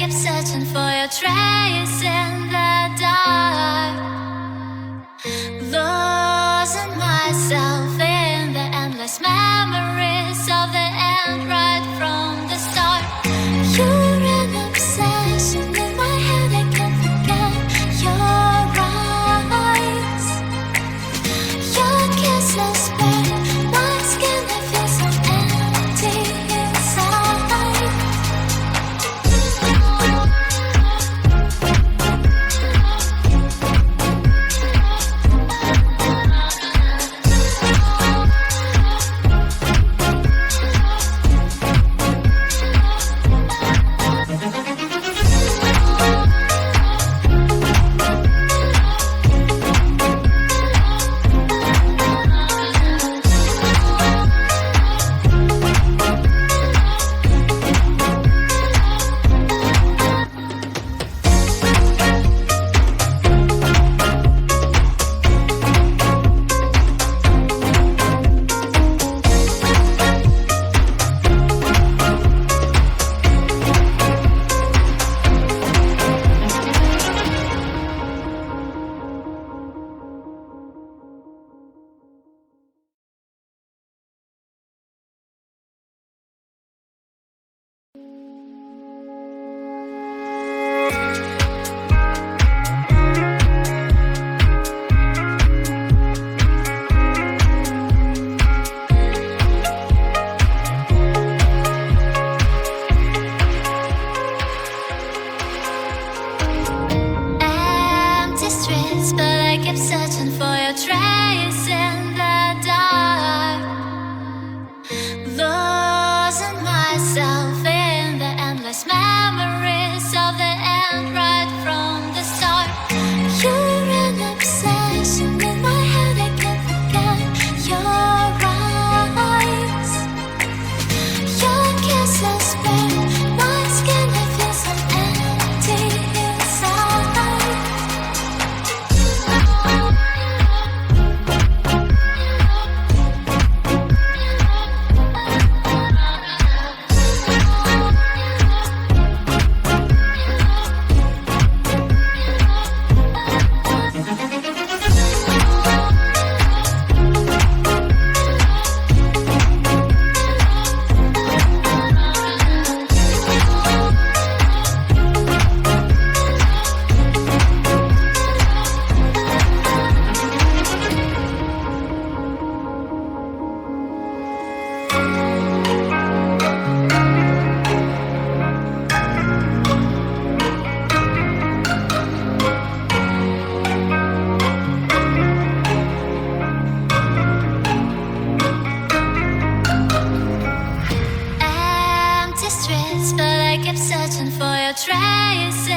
keep searching for your trace in the dark, losing myself in the endless memories of the end right from the start. You're an obsession in my head, I can't forget your eyes. Your kisses burn my skin, I feel so empty inside. Searching for your trace in the dark, losing myself in the endless memories of the end right from the start. You're an obsession in my head, I can't forget your eyes. Your kisses burn my skin, I feel so empty inside. But I kept searching for your trace